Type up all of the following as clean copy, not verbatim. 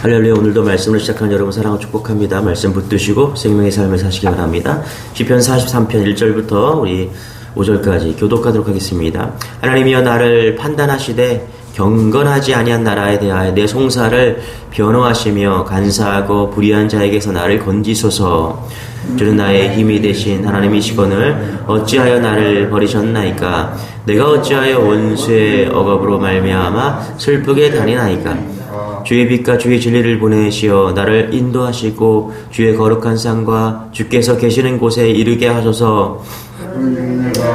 할렐루야. 오늘도 말씀을 시작하는 여러분 사랑을 축복합니다. 말씀 붙드시고 생명의 삶을 사시기 바랍니다. 시편 43편 1절부터 우리 5절까지 교독하도록 하겠습니다. 하나님이여 나를 판단하시되 경건하지 아니한 나라에 대하여 내 송사를 변호하시며 간사하고 불의한 자에게서 나를 건지소서. 주는 나의 힘이 되신 하나님이시거늘 어찌하여 나를 버리셨나이까. 내가 어찌하여 원수의 억압으로 말미암아 슬프게 다니나이까. 주의 빛과 주의 진리를 보내시어 나를 인도하시고 주의 거룩한 산과 주께서 계시는 곳에 이르게 하소서.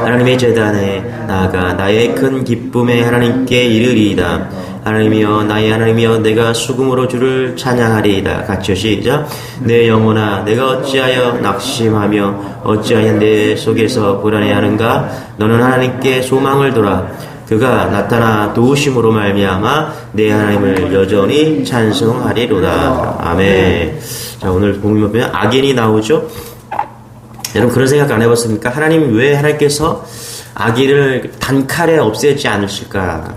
하나님의 제단에 나아가 나의 큰 기쁨에 하나님께 이르리이다. 하나님이여 나의 하나님이여 내가 수금으로 주를 찬양하리이다. 같이 시작. 내 영혼아 내가 어찌하여 낙심하며 어찌하여 내 속에서 불안해하는가. 너는 하나님께 소망을 둬라. 그가 나타나 도우심으로 말미암아 내 하나님을 여전히 찬송하리로다. 아멘. 자, 오늘 보면 악인이 나오죠. 여러분 그런 생각 안 해봤습니까? 하나님 왜 하나님께서 악인을 단칼에 없애지 않으실까?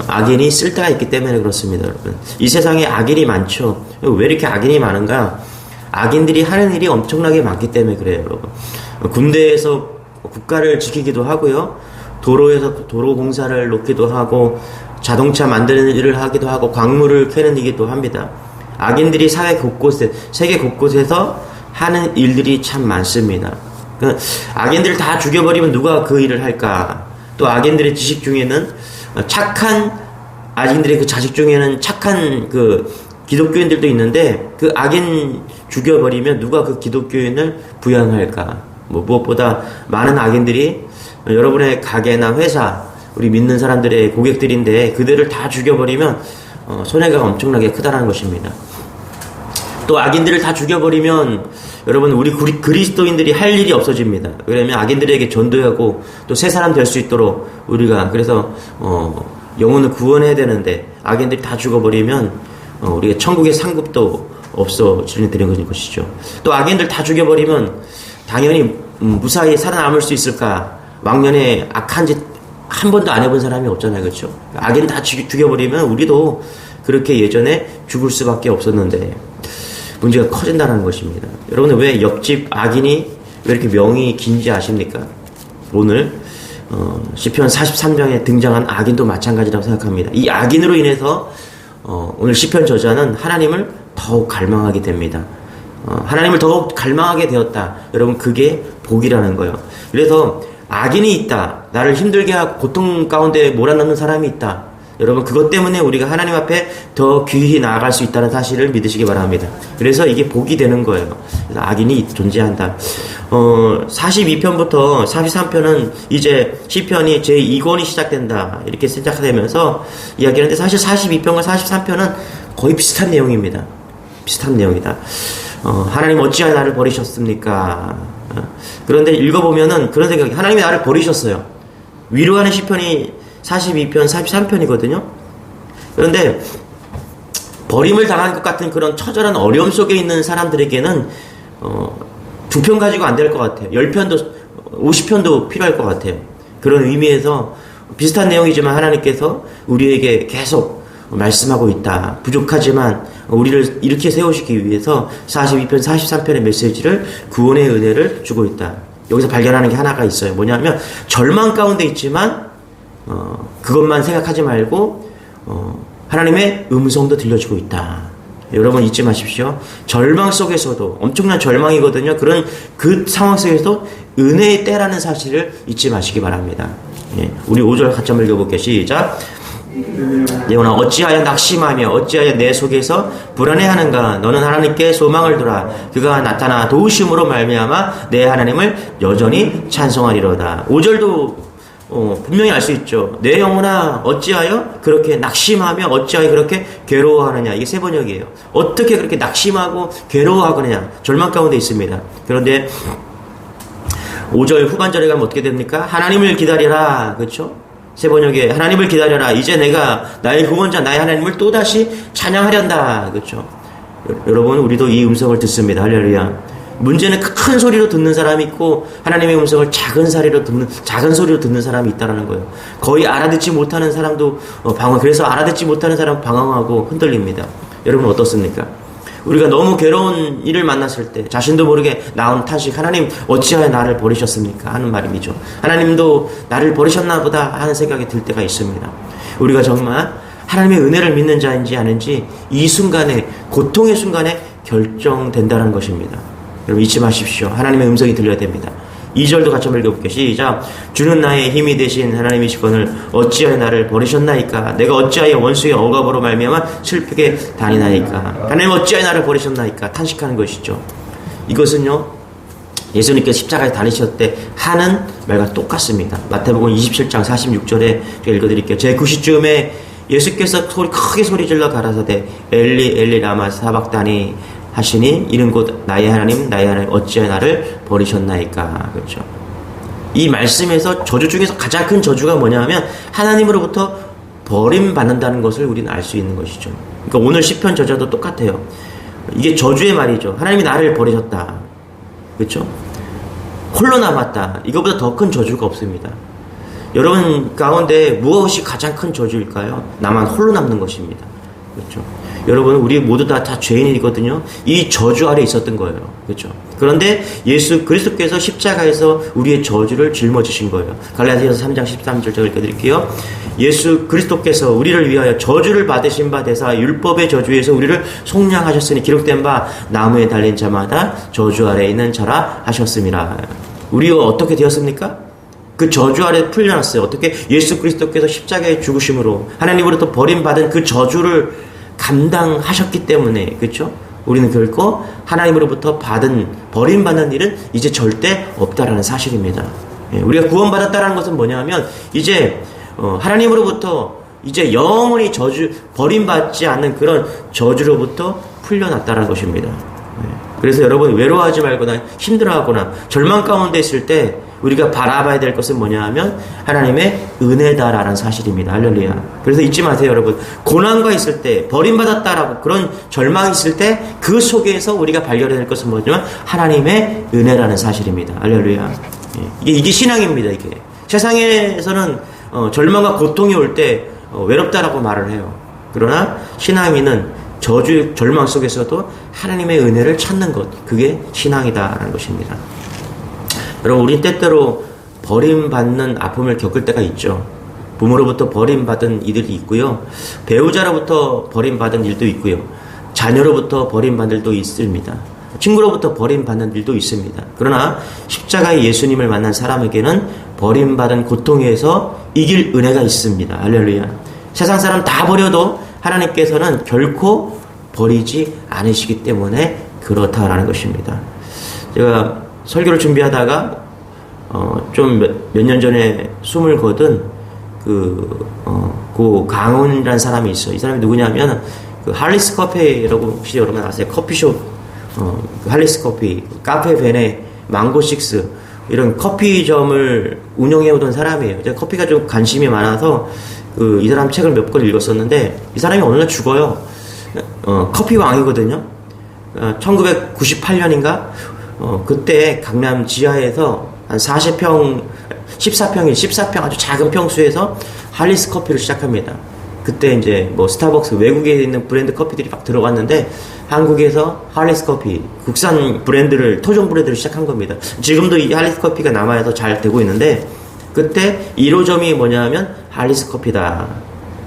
악인이 쓸 때가 있기 때문에 그렇습니다, 여러분. 이 세상에 악인이 많죠. 왜 이렇게 악인이 많은가? 악인들이 하는 일이 엄청나게 많기 때문에 그래요, 여러분. 군대에서 국가를 지키기도 하고요. 도로에서 도로 공사를 놓기도 하고, 자동차 만드는 일을 하기도 하고, 광물을 캐는 일이기도 합니다. 악인들이 사회 곳곳에, 세계 곳곳에서 하는 일들이 참 많습니다. 악인들을 다 죽여버리면 누가 그 일을 할까? 또 악인들의 지식 중에는 악인들의 그 자식 중에는 착한 그 기독교인들도 있는데, 그 악인 죽여버리면 누가 그 기독교인을 부양할까? 무엇보다 많은 악인들이 여러분의 가게나 회사, 우리 믿는 사람들의 고객들인데 그들을 다 죽여버리면 손해가 엄청나게 크다는 것입니다. 또 악인들을 다 죽여버리면 여러분 우리 그리스도인들이 할 일이 없어집니다. 왜냐하면 악인들에게 전도하고 또 새 사람 될 수 있도록 우리가 그래서 영혼을 구원해야 되는데 악인들이 다 죽어버리면 우리가 천국의 상급도 없어지는 것이죠. 또 악인들 다 죽여버리면 당연히 무사히 살아남을 수 있을까? 왕년에 악한 짓 한 번도 안 해본 사람이 없잖아요. 그렇죠? 악인 다 죽여버리면 우리도 그렇게 예전에 죽을 수밖에 없었는데 문제가 커진다는 것입니다. 여러분은 왜 옆집 악인이 왜 이렇게 명이 긴지 아십니까? 오늘 시편 43장에 등장한 악인도 마찬가지라고 생각합니다. 이 악인으로 인해서 오늘 시편 저자는 하나님을 더욱 갈망하게 됩니다. 하나님을 더욱 갈망하게 되었다. 여러분 그게 복이라는 거예요. 그래서 악인이 있다. 나를 힘들게 하고 고통 가운데 몰아넣는 사람이 있다. 여러분 그것 때문에 우리가 하나님 앞에 더 귀히 나아갈 수 있다는 사실을 믿으시기 바랍니다. 그래서 이게 복이 되는 거예요. 그래서 악인이 존재한다. 42편부터 43편은 이제 시편이 제2권이 시작된다. 이렇게 시작되면서 이야기하는데 사실 42편과 43편은 거의 비슷한 내용입니다. 비슷한 내용이다. 하나님 어찌하여 나를 버리셨습니까? 그런데 읽어보면은 그런 생각이, 하나님이 나를 버리셨어요. 위로하는 시편이 42편, 43편이거든요. 그런데 버림을 당한 것 같은 그런 처절한 어려움 속에 있는 사람들에게는 2편 가지고 안 될 것 같아요. 10편도 50편도 필요할 것 같아요. 그런 의미에서 비슷한 내용이지만 하나님께서 우리에게 계속 말씀하고 있다. 부족하지만 우리를 이렇게 세우시기 위해서 42편, 43편의 메시지를 구원의 은혜를 주고 있다. 여기서 발견하는 게 하나가 있어요. 뭐냐면 절망 가운데 있지만 그것만 생각하지 말고 하나님의 음성도 들려주고 있다. 여러분 잊지 마십시오. 절망 속에서도 엄청난 절망이거든요. 그런 그 상황 속에서도 은혜의 때라는 사실을 잊지 마시기 바랍니다. 예, 우리 5절 같이 한번 읽어볼게요. 시작. 영혼아 어찌하여 낙심하며 어찌하여 내 속에서 불안해하는가. 너는 하나님께 소망을 두라. 그가 나타나 도우심으로 말미암아 내 하나님을 여전히 찬송하리로다. 5절도 분명히 알 수 있죠. 내 영혼아 어찌하여 그렇게 낙심하며 어찌하여 그렇게 괴로워하느냐. 이게 세 번역이에요. 어떻게 그렇게 낙심하고 괴로워하느냐. 절망 가운데 있습니다. 그런데 5절 후반절에 가면 어떻게 됩니까? 하나님을 기다리라. 그렇죠? 세 번역에 하나님을 기다려라. 이제 내가 나의 구원자 나의 하나님을 또다시 찬양하련다. 그렇죠? 여러분 우리도 이 음성을 듣습니다. 할렐루야. 문제는 큰 소리로 듣는 사람이 있고 하나님의 음성을 작은 소리로 듣는 사람이 있다라는 거예요. 거의 알아듣지 못하는 사람도 그래서 알아듣지 못하는 사람 방황하고 흔들립니다. 여러분 어떻습니까? 우리가 너무 괴로운 일을 만났을 때 자신도 모르게 나온 탄식, 하나님 어찌하여 나를 버리셨습니까? 하는 말이죠. 하나님도 나를 버리셨나 보다 하는 생각이 들 때가 있습니다. 우리가 정말 하나님의 은혜를 믿는 자인지 아닌지 이 순간에, 고통의 순간에 결정된다는 것입니다. 여러분 잊지 마십시오. 하나님의 음성이 들려야 됩니다. 2절도 같이 한번 읽어볼게요. 시작. 주는 나의 힘이 되신 하나님이시거늘 어찌하여 나를 버리셨나이까? 내가 어찌하여 원수의 억압으로 말미암아 슬프게 다니나이까? 하나님 어찌하여 나를 버리셨나이까? 탄식하는 것이죠. 이것은요, 예수님께서 십자가에 다니셨을 때 하는 말과 똑같습니다. 마태복음 27장 46절에 제가 읽어드릴게요. 제 9시쯤에 예수께서 크게 소리질러 가라사대 엘리 엘리 라마 사박다니 하시니 이는 곧 나의 하나님 어찌하여 나를 버리셨나이까. 그렇죠. 이 말씀에서 저주 중에서 가장 큰 저주가 뭐냐면 하나님으로부터 버림받는다는 것을 우리는 알 수 있는 것이죠. 그러니까 오늘 시편 저자도 똑같아요. 이게 저주의 말이죠. 하나님이 나를 버리셨다. 그렇죠? 홀로 남았다. 이거보다 더 큰 저주가 없습니다. 여러분 가운데 무엇이 가장 큰 저주일까요? 나만 홀로 남는 것입니다. 그렇죠? 여러분 우리 모두 다 죄인이거든요. 이 저주 아래 있었던 거예요. 그렇죠? 그런데 예수 그리스도께서 십자가에서 우리의 저주를 짊어지신 거예요. 갈라디아서 3장 13절 제가 읽어드릴게요. 예수 그리스도께서 우리를 위하여 저주를 받으신 바 되사 율법의 저주에서 우리를 속량하셨으니 기록된 바 나무에 달린 자마다 저주 아래 있는 자라 하셨습니다. 우리가 어떻게 되었습니까? 그 저주 아래 풀려났어요. 어떻게? 예수 그리스도께서 십자가의 죽으심으로 하나님으로부터 버림받은 그 저주를 감당하셨기 때문에, 그렇죠? 우리는 결코 하나님으로부터 버림받는 일은 이제 절대 없다라는 사실입니다. 우리가 구원받았다라는 것은 뭐냐면 이제 하나님으로부터 이제 영원히 버림받지 않는 그런 저주로부터 풀려났다라는 것입니다. 그래서 여러분 외로워하지 말거나 힘들어하거나 절망 가운데 있을 때 우리가 바라봐야 될 것은 뭐냐 하면 하나님의 은혜다라는 사실입니다. 할렐루야. 그래서 잊지 마세요, 여러분. 고난과 있을 때, 버림받았다라고 그런 절망이 있을 때 그 속에서 우리가 발견해야 될 것은 뭐냐면 하나님의 은혜라는 사실입니다. 할렐루야. 이게 신앙입니다, 이게. 세상에서는 절망과 고통이 올 때 외롭다라고 말을 해요. 그러나 신앙인은 절망 속에서도 하나님의 은혜를 찾는 것, 그게 신앙이다라는 것입니다. 여러분, 우린 때때로 버림받는 아픔을 겪을 때가 있죠. 부모로부터 버림받은 이들이 있고요. 배우자로부터 버림받은 일도 있고요. 자녀로부터 버림받은 일도 있습니다. 친구로부터 버림받는 일도 있습니다. 그러나 십자가의 예수님을 만난 사람에게는 버림받은 고통에서 이길 은혜가 있습니다. 할렐루야. 세상 사람 다 버려도 하나님께서는 결코 버리지 않으시기 때문에 그렇다라는 것입니다. 제가 설교를 준비하다가 좀 몇 년 전에 숨을 거둔 고 강훈이라는 사람이 있어요. 이 사람이 누구냐면 그 할리스 커피라고 혹시 여러분 아세요? 커피숍 할리스 커피, 카페 베네, 망고식스 이런 커피점을 운영해 오던 사람이에요. 제가 커피가 좀 관심이 많아서 이 사람 책을 몇 권 읽었었는데 이 사람이 어느 날 죽어요. 커피 왕이거든요. 1998년인가 그때 강남 지하에서 한 14평 아주 작은 평수에서 할리스 커피를 시작합니다. 그때 이제 뭐 스타벅스 외국에 있는 브랜드 커피들이 막 들어갔는데 한국에서 할리스 커피 국산 브랜드를 토종 브랜드를 시작한 겁니다. 지금도 이 할리스 커피가 남아서 잘 되고 있는데 그때 1호점이 뭐냐면 할리스 커피다.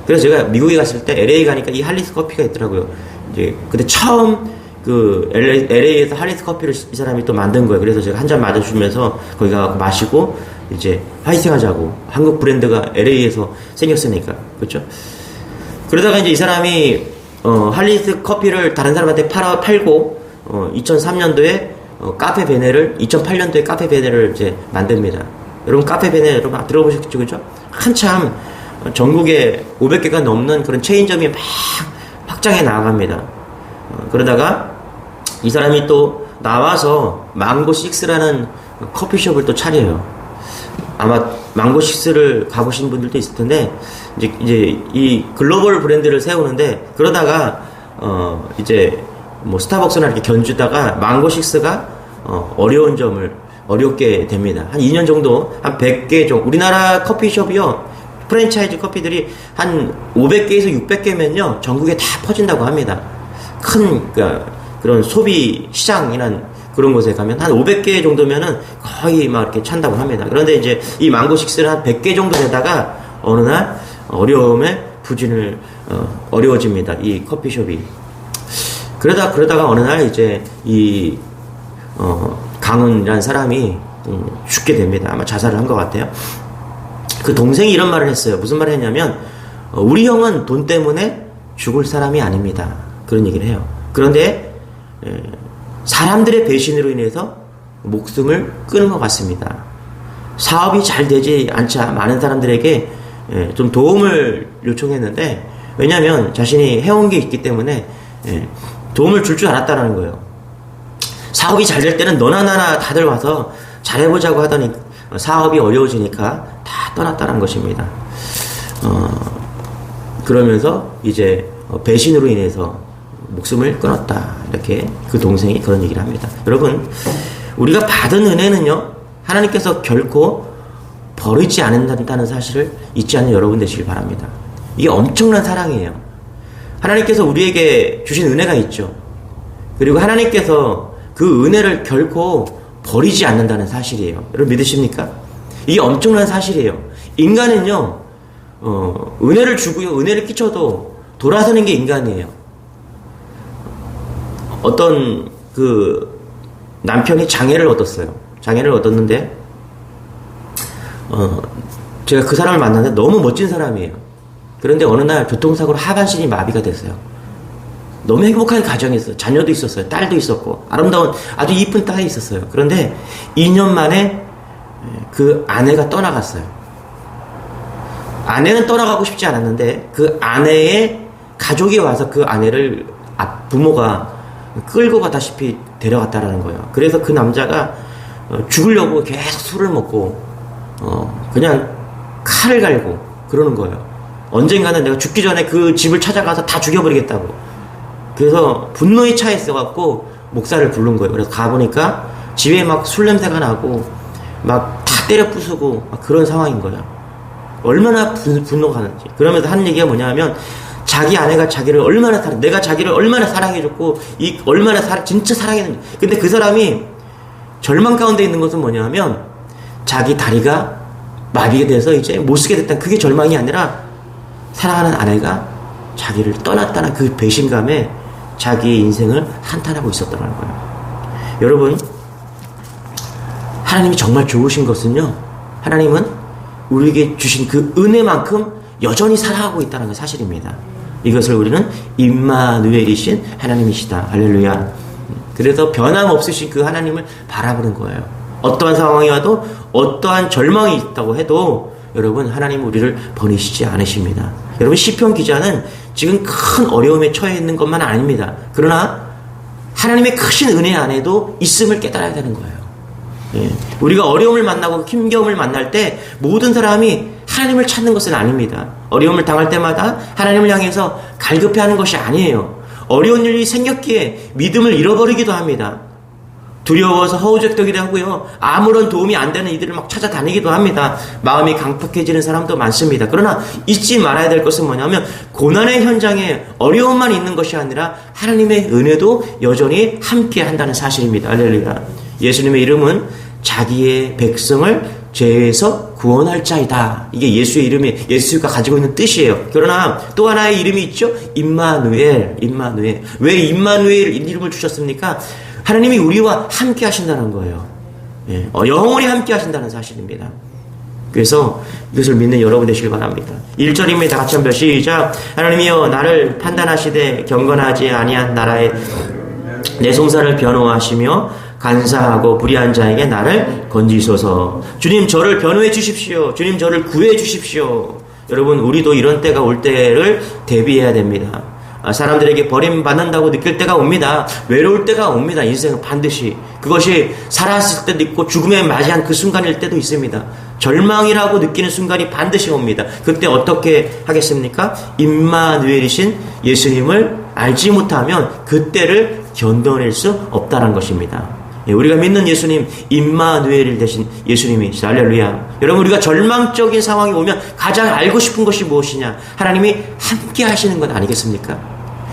그래서 제가 미국에 갔을 때 LA 가니까 이 할리스 커피가 있더라고요. 이제 그때 처음 LA에서 할리스 커피를 이 사람이 또 만든 거예요. 그래서 제가 한 잔 맞아주면서 거기 가서 마시고 이제 화이팅 하자고. 한국 브랜드가 LA에서 생겼으니까. 그렇죠? 그러다가 이제 이 사람이 할리스 커피를 다른 사람한테 팔고 2003년도에 카페 베네를 2008년도에 카페 베네를 이제 만듭니다. 여러분 카페 베네 여러분 들어보셨죠? 그죠? 한참 전국에 500개가 넘는 그런 체인점이 막 확장해 나갑니다. 그러다가 이 사람이 또 나와서 망고6라는 커피숍을 또 차려요. 아마 망고6를 가보신 분들도 있을 텐데 이제 이 글로벌 브랜드를 세우는데 그러다가 이제 뭐 스타벅스나 이렇게 견주다가 망고6가 어렵게 됩니다. 한 2년 정도, 한 100개 정도, 우리나라 커피숍이요, 프랜차이즈 커피들이 한 500개에서 600개면요, 전국에 다 퍼진다고 합니다. 그런 소비 시장이란 그런 곳에 가면 한 500개 정도면은 거의 막 이렇게 찬다고 합니다. 그런데 이제 이 망고식스는 한 100개 정도 되다가 어느 날 어려움에 어려워집니다. 이 커피숍이. 그러다가 어느 날 이제 강은이라는 사람이 죽게 됩니다. 아마 자살을 한 것 같아요. 그 동생이 이런 말을 했어요. 무슨 말을 했냐면, 우리 형은 돈 때문에 죽을 사람이 아닙니다. 그런 얘기를 해요. 그런데 사람들의 배신으로 인해서 목숨을 끊은 것 같습니다. 사업이 잘 되지 않자 많은 사람들에게 좀 도움을 요청했는데, 왜냐하면 자신이 해온 게 있기 때문에 도움을 줄 줄 알았다는 거예요. 사업이 잘 될 때는 너나 나나 다들 와서 잘해보자고 하더니 사업이 어려워지니까 다 떠났다는 것입니다. 그러면서 이제 배신으로 인해서 목숨을 끊었다. 이렇게 그 동생이 그런 얘기를 합니다. 여러분, 우리가 받은 은혜는요, 하나님께서 결코 버리지 않는다는 사실을 잊지 않는 여러분 되시길 바랍니다. 이게 엄청난 사랑이에요. 하나님께서 우리에게 주신 은혜가 있죠. 그리고 하나님께서 그 은혜를 결코 버리지 않는다는 사실이에요. 여러분 믿으십니까? 이게 엄청난 사실이에요. 인간은요, 은혜를 주고요, 은혜를 끼쳐도 돌아서는 게 인간이에요. 어떤 남편이 장애를 얻었어요. 장애를 얻었는데, 제가 그 사람을 만났는데 너무 멋진 사람이에요. 그런데 어느 날 교통사고로 하반신이 마비가 됐어요. 너무 행복한 가정이 있어요. 자녀도 있었어요. 딸도 있었고, 아름다운 아주 이쁜 딸이 있었어요. 그런데 2년 만에 그 아내가 떠나갔어요. 아내는 떠나가고 싶지 않았는데 그 아내의 가족이 와서 그 아내를 부모가 끌고 가다시피 데려갔다라는 거예요. 그래서 그 남자가 죽으려고 계속 술을 먹고 그냥 칼을 갈고 그러는 거예요. 언젠가는 내가 죽기 전에 그 집을 찾아가서 다 죽여버리겠다고. 그래서 분노에 차있어갖고 목사를 부른 거예요. 그래서 가보니까 집에 막 술 냄새가 나고 막 다 때려 부수고 막 그런 상황인 거예요. 얼마나 분노가 가는지. 그러면서 하는 얘기가 뭐냐면, 자기 아내가 자기를 얼마나 내가 자기를 얼마나 사랑해줬고 얼마나 진짜 사랑했는지. 근데 그 사람이 절망 가운데 있는 것은 뭐냐면, 자기 다리가 마비가 돼서 이제 못 쓰게 됐다는, 그게 절망이 아니라 사랑하는 아내가 자기를 떠났다는 그 배신감에 자기의 인생을 한탄하고 있었다는 거예요. 여러분, 하나님이 정말 좋으신 것은요, 하나님은 우리에게 주신 그 은혜만큼 여전히 사랑하고 있다는 게 사실입니다. 이것을 우리는 임마누엘이신 하나님이시다. 할렐루야. 그래서 변함없으신 그 하나님을 바라보는 거예요. 어떠한 상황이 와도, 어떠한 절망이 있다고 해도 여러분, 하나님은 우리를 버리시지 않으십니다. 여러분, 시편 기자는 지금 큰 어려움에 처해 있는 것만 아닙니다. 그러나 하나님의 크신 은혜 안에도 있음을 깨달아야 되는 거예요. 예. 우리가 어려움을 만나고 힘겨움을 만날 때 모든 사람이 하나님을 찾는 것은 아닙니다. 어려움을 당할 때마다 하나님을 향해서 갈급해하는 것이 아니에요. 어려운 일이 생겼기에 믿음을 잃어버리기도 합니다. 두려워서 허우적대기도 하고요, 아무런 도움이 안 되는 이들을 막 찾아다니기도 합니다. 마음이 강팍해지는 사람도 많습니다. 그러나 잊지 말아야 될 것은 뭐냐면, 고난의 현장에 어려움만 있는 것이 아니라 하나님의 은혜도 여전히 함께 한다는 사실입니다. 할렐루야. 예수님의 이름은 자기의 백성을 죄에서 구원할 자이다. 이게 예수의 이름이, 예수가 가지고 있는 뜻이에요. 그러나 또 하나의 이름이 있죠. 임마누엘. 왜 임마누엘 이름을 주셨습니까? 하나님이 우리와 함께 하신다는 거예요. 예, 영원히 함께 하신다는 사실입니다. 그래서 이것을 믿는 여러분 되시길 바랍니다. 1절입니다. 같이 한번 시작. 하나님이여, 나를 판단하시되 경건하지 아니한 나라에 내 송사를 변호하시며 간사하고 불의한 자에게 나를 건지소서. 주님, 저를 변호해 주십시오. 주님, 저를 구해 주십시오. 여러분, 우리도 이런 때가 올 때를 대비해야 됩니다. 사람들에게 버림받는다고 느낄 때가 옵니다. 외로울 때가 옵니다. 인생은 반드시. 그것이 살았을 때도 있고 죽음에 맞이한 그 순간일 때도 있습니다. 절망이라고 느끼는 순간이 반드시 옵니다. 그때 어떻게 하겠습니까? 임마누엘이신 예수님을 알지 못하면 그때를 견뎌낼 수 없다는 것입니다. 예, 우리가 믿는 예수님 임마누엘 대신 예수님이시다. 할렐루야. 여러분, 우리가 절망적인 상황이 오면 가장 알고 싶은 것이 무엇이냐? 하나님이 함께 하시는 것 아니겠습니까?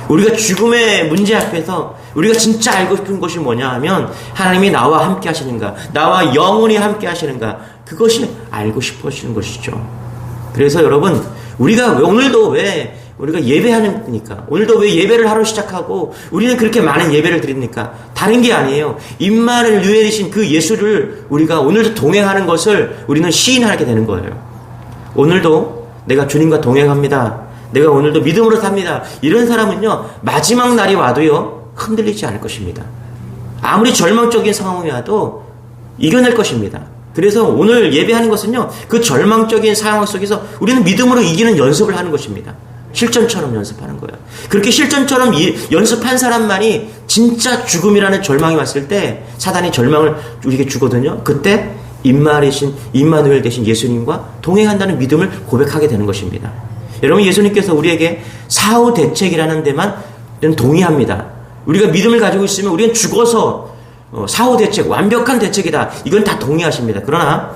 우리가 죽음의 문제 앞에서 우리가 진짜 알고 싶은 것이 뭐냐 하면 하나님이 나와 함께 하시는가, 나와 영원히 함께 하시는가, 그것이 알고 싶으시는 것이죠. 그래서 여러분, 우리가 오늘도 왜 우리가 예배하니까, 오늘도 왜 예배를 하러 시작하고 우리는 그렇게 많은 예배를 드립니까? 다른 게 아니에요. 임마누엘이신 그 예수를 우리가 오늘도 동행하는 것을 우리는 시인하게 되는 거예요. 오늘도 내가 주님과 동행합니다. 내가 오늘도 믿음으로 삽니다. 이런 사람은요, 마지막 날이 와도요, 흔들리지 않을 것입니다. 아무리 절망적인 상황이 와도 이겨낼 것입니다. 그래서 오늘 예배하는 것은요, 그 절망적인 상황 속에서 우리는 믿음으로 이기는 연습을 하는 것입니다. 실전처럼 연습하는 거예요. 그렇게 실전처럼 연습한 사람만이 진짜 죽음이라는 절망이 왔을 때 사단이 절망을 우리에게 주거든요. 그때 임마누엘 대신 예수님과 동행한다는 믿음을 고백하게 되는 것입니다. 여러분, 예수님께서 우리에게 사후 대책이라는 데만 동의합니다. 우리가 믿음을 가지고 있으면 우리는 죽어서 사후 대책, 완벽한 대책이다. 이건 다 동의하십니다. 그러나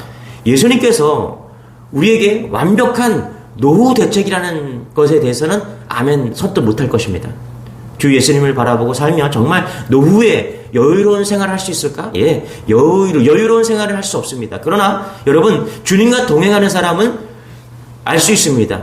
예수님께서 우리에게 완벽한 노후 대책이라는 것에 대해서는 아멘 선뜻 못할 것입니다. 주 예수님을 바라보고 살면 정말 노후에 여유로운 생활을 할 수 있을까? 예, 여유로운 생활을 할 수 없습니다. 그러나 여러분, 주님과 동행하는 사람은 알 수 있습니다.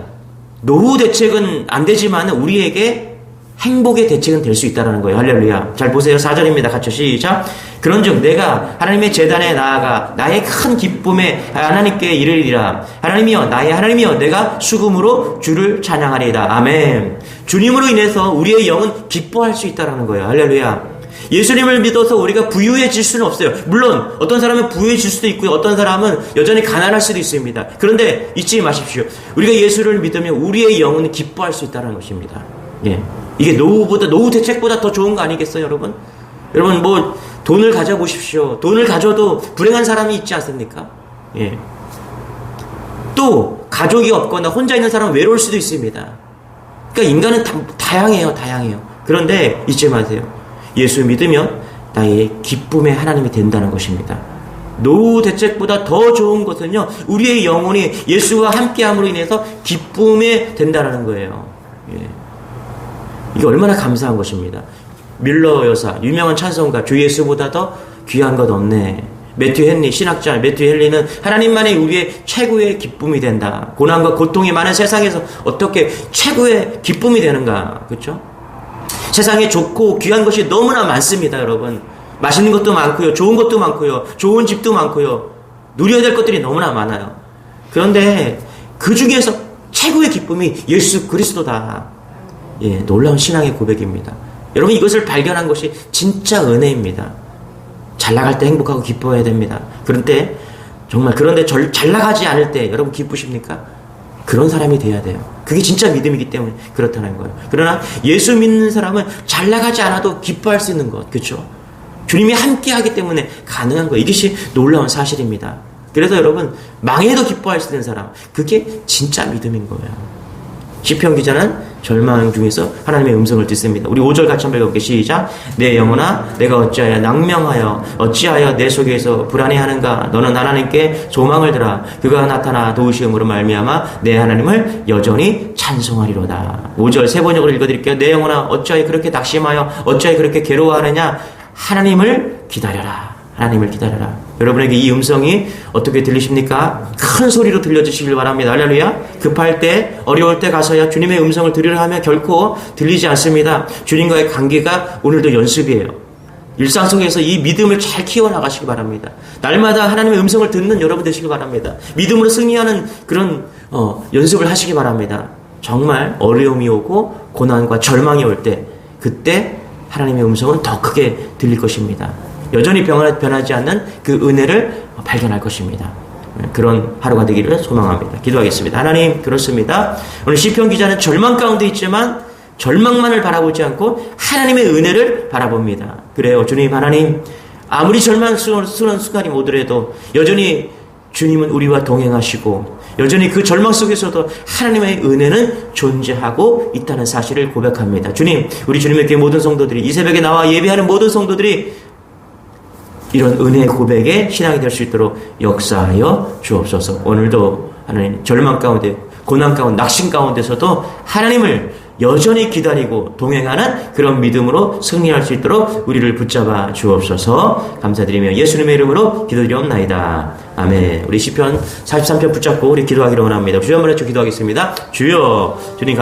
노후 대책은 안 되지만 우리에게 행복의 대책은 될 수 있다는 거예요. 할렐루야. 잘 보세요. 4절입니다. 같이 시작. 그런즉 내가 하나님의 제단에 나아가 나의 큰 기쁨에 하나님께 이르리라. 하나님이여, 나의 하나님이여, 내가 수금으로 주를 찬양하리이다. 아멘. 주님으로 인해서 우리의 영은 기뻐할 수 있다는 거예요. 할렐루야. 예수님을 믿어서 우리가 부유해질 수는 없어요. 물론 어떤 사람은 부유해질 수도 있고요, 어떤 사람은 여전히 가난할 수도 있습니다. 그런데 잊지 마십시오. 우리가 예수를 믿으면 우리의 영은 기뻐할 수 있다는 것입니다. 예. 이게 노후 대책보다 더 좋은 거 아니겠어요, 여러분? 여러분, 뭐 돈을 가져보십시오. 돈을 가져도 불행한 사람이 있지 않습니까? 예. 또 가족이 없거나 혼자 있는 사람은 외로울 수도 있습니다. 그러니까 인간은 다양해요. 그런데 잊지 마세요. 예수 믿으면 나의 기쁨의 하나님이 된다는 것입니다. 노후 대책보다 더 좋은 것은요, 우리의 영혼이 예수와 함께함으로 인해서 기쁨에 된다는 거예요. 예. 이게 얼마나 감사한 것입니다. 밀러 여사, 유명한 찬송가, 주 예수보다 더 귀한 것 없네. 매튜 헨리, 신학자 매튜 헨리는 하나님만이 우리의 최고의 기쁨이 된다. 고난과 고통이 많은 세상에서 어떻게 최고의 기쁨이 되는가. 그렇죠? 세상에 좋고 귀한 것이 너무나 많습니다, 여러분. 맛있는 것도 많고요, 좋은 것도 많고요, 좋은 집도 많고요, 누려야 될 것들이 너무나 많아요. 그런데 그 중에서 최고의 기쁨이 예수 그리스도다. 예, 놀라운 신앙의 고백입니다. 여러분, 이것을 발견한 것이 진짜 은혜입니다. 잘 나갈 때 행복하고 기뻐해야 됩니다. 그런데 잘 나가지 않을 때 여러분 기쁘십니까? 그런 사람이 돼야 돼요. 그게 진짜 믿음이기 때문에 그렇다는 거예요. 그러나 예수 믿는 사람은 잘 나가지 않아도 기뻐할 수 있는 것, 그렇죠? 주님이 함께하기 때문에 가능한 거예요. 이것이 놀라운 사실입니다. 그래서 여러분, 망해도 기뻐할 수 있는 사람, 그게 진짜 믿음인 거예요. 시편 기자는 절망 중에서 하나님의 음성을 듣습니다. 우리 5절 같이 한번 읽어볼게요. 시작. 내 영혼아, 내가 어찌하여 낭명하여 어찌하여 내 속에서 불안해하는가. 너는 하나님께 소망을 들어 그가 나타나 도우시음으로 말미암아 내 하나님을 여전히 찬송하리로다. 5절 세 번역으로 읽어드릴게요. 내 영혼아, 어찌하여 그렇게 낙심하여 어찌하여 그렇게 괴로워하느냐. 하나님을 기다려라. 하나님을 기다려라. 여러분에게 이 음성이 어떻게 들리십니까? 큰 소리로 들려주시길 바랍니다. 할렐루야. 급할 때, 어려울 때 가서야 주님의 음성을 들으려 하면 결코 들리지 않습니다. 주님과의 관계가 오늘도 연습이에요. 일상 속에서 이 믿음을 잘 키워나가시기 바랍니다. 날마다 하나님의 음성을 듣는 여러분 되시기 바랍니다. 믿음으로 승리하는 그런 연습을 하시기 바랍니다. 정말 어려움이 오고 고난과 절망이 올 때, 그때 하나님의 음성은 더 크게 들릴 것입니다. 여전히 변하지 않는 그 은혜를 발견할 것입니다. 그런 하루가 되기를 소망합니다. 기도하겠습니다. 하나님, 그렇습니다. 오늘 시편 기자는 절망 가운데 있지만 절망만을 바라보지 않고 하나님의 은혜를 바라봅니다. 그래요. 주님, 하나님, 아무리 절망스러운 순간이 오더라도 여전히 주님은 우리와 동행하시고 여전히 그 절망 속에서도 하나님의 은혜는 존재하고 있다는 사실을 고백합니다. 주님, 우리 주님의 교회 모든 성도들이, 이 새벽에 나와 예배하는 모든 성도들이 이런 은혜 고백의 신앙이 될 수 있도록 역사하여 주옵소서. 오늘도 하나님 절망 가운데, 고난 가운데, 낙심 가운데서도 하나님을 여전히 기다리고 동행하는 그런 믿음으로 승리할 수 있도록 우리를 붙잡아 주옵소서. 감사드리며 예수님의 이름으로 기도드리옵나이다. 아멘. 우리 시편 43편 붙잡고 우리 기도하기를 원합니다. 주여 한번 해주 기도하겠습니다. 주여, 주님